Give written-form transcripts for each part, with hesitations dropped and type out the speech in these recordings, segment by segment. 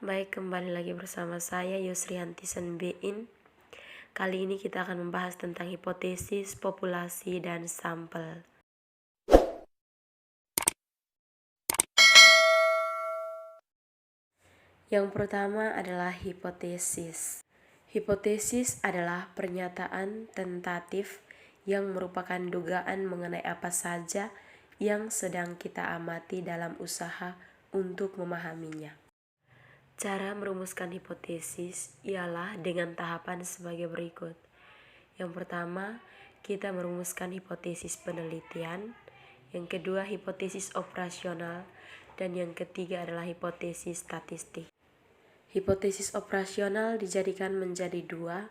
Baik, kembali lagi bersama saya Yusrianti Senbein. Kali ini kita akan membahas tentang hipotesis, populasi, dan sampel. Yang pertama adalah hipotesis. Hipotesis adalah pernyataan tentatif yang merupakan dugaan mengenai apa saja yang sedang kita amati dalam usaha untuk memahaminya. Cara merumuskan hipotesis ialah dengan tahapan sebagai berikut. Yang pertama, kita merumuskan hipotesis penelitian. Yang kedua, hipotesis operasional. Dan yang ketiga adalah hipotesis statistik. Hipotesis operasional dijadikan menjadi dua,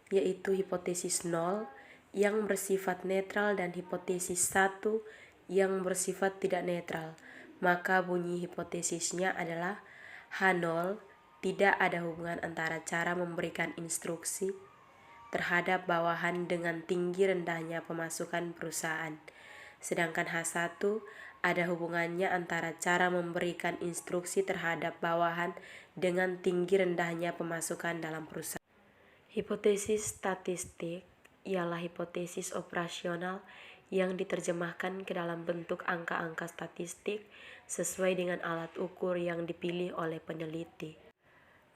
yaitu hipotesis 0 yang bersifat netral dan hipotesis 1 yang bersifat tidak netral. Maka bunyi hipotesisnya adalah H0 tidak ada hubungan antara cara memberikan instruksi terhadap bawahan dengan tinggi rendahnya pemasukan perusahaan. Sedangkan H1 ada hubungannya antara cara memberikan instruksi terhadap bawahan dengan tinggi rendahnya pemasukan dalam perusahaan. Hipotesis statistik ialah hipotesis operasional yang diterjemahkan ke dalam bentuk angka-angka statistik sesuai dengan alat ukur yang dipilih oleh peneliti.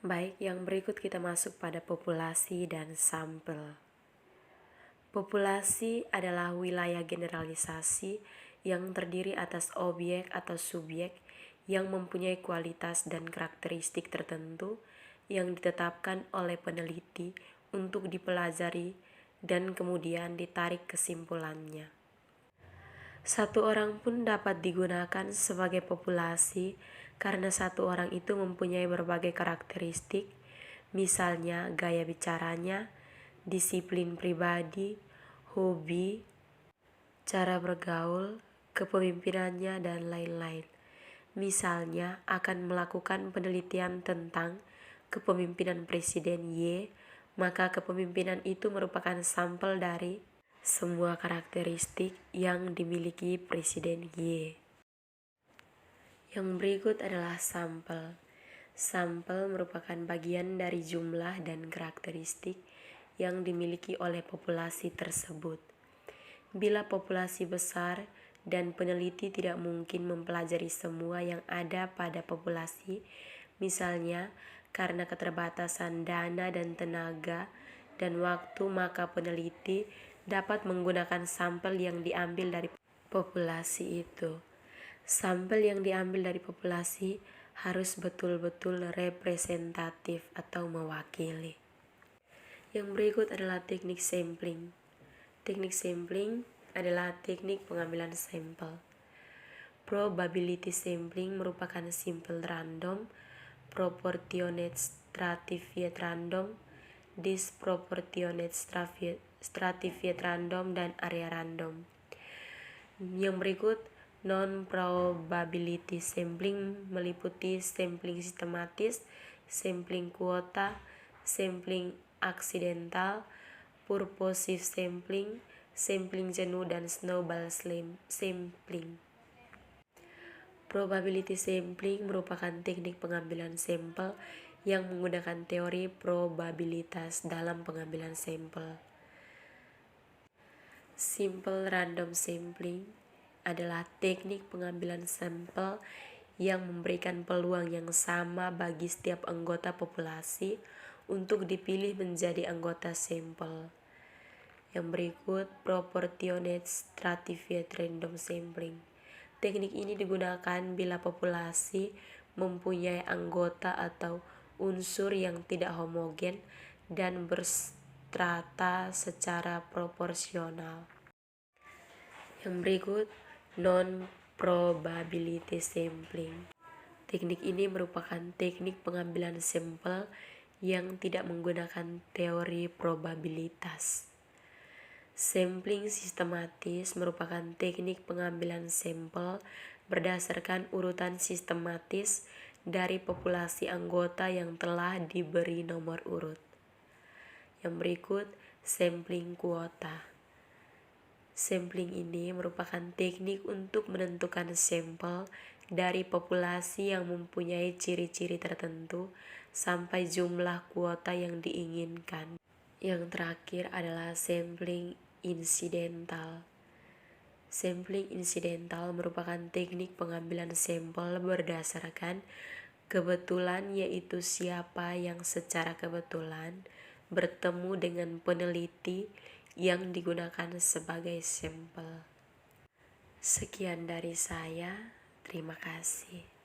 Baik, yang berikut kita masuk pada populasi dan sampel. Populasi adalah wilayah generalisasi yang terdiri atas objek atau subjek yang mempunyai kualitas dan karakteristik tertentu yang ditetapkan oleh peneliti untuk dipelajari dan kemudian ditarik kesimpulannya. Satu orang pun dapat digunakan sebagai populasi karena satu orang itu mempunyai berbagai karakteristik, misalnya gaya bicaranya, disiplin pribadi, hobi, cara bergaul, kepemimpinannya, dan lain-lain. Misalnya akan melakukan penelitian tentang kepemimpinan Presiden Y, maka kepemimpinan itu merupakan sampel dari semua karakteristik yang dimiliki Presiden Y. Yang berikut adalah sampel. Sampel merupakan bagian dari jumlah dan karakteristik yang dimiliki oleh populasi tersebut. Bila populasi besar dan peneliti tidak mungkin mempelajari semua yang ada pada populasi, misalnya karena keterbatasan dana dan tenaga dan waktu, maka peneliti dapat menggunakan sampel yang diambil dari populasi itu. Sampel yang diambil dari populasi harus betul-betul representatif atau mewakili. Yang berikut adalah teknik sampling. Teknik sampling adalah teknik pengambilan sampel. Probability sampling merupakan simple random, proportionate stratified random, disproportionate stratified random, dan area random. Yang berikut non-probability sampling meliputi sampling sistematis, sampling kuota, sampling aksidental, purposive sampling, sampling jenuh, dan snowball sampling. Probability sampling merupakan teknik pengambilan sampel yang menggunakan teori probabilitas dalam pengambilan sampel. Simple random sampling adalah teknik pengambilan sampel yang memberikan peluang yang sama bagi setiap anggota populasi untuk dipilih menjadi anggota sampel. Yang berikut proportionate stratified random sampling. Teknik ini digunakan bila populasi mempunyai anggota atau unsur yang tidak homogen dan berstrata secara proporsional. Yang berikut non-probability sampling. Teknik ini merupakan teknik pengambilan sampel yang tidak menggunakan teori probabilitas. Sampling sistematis merupakan teknik pengambilan sampel berdasarkan urutan sistematis dari populasi anggota yang telah diberi nomor urut. Yang berikut sampling kuota. Sampling ini merupakan teknik untuk menentukan sampel dari populasi yang mempunyai ciri-ciri tertentu sampai jumlah kuota yang diinginkan. Yang terakhir adalah sampling insidental. Sampling insidental merupakan teknik pengambilan sampel berdasarkan kebetulan, yaitu siapa yang secara kebetulan bertemu dengan peneliti yang digunakan sebagai sampel. Sekian dari saya, terima kasih.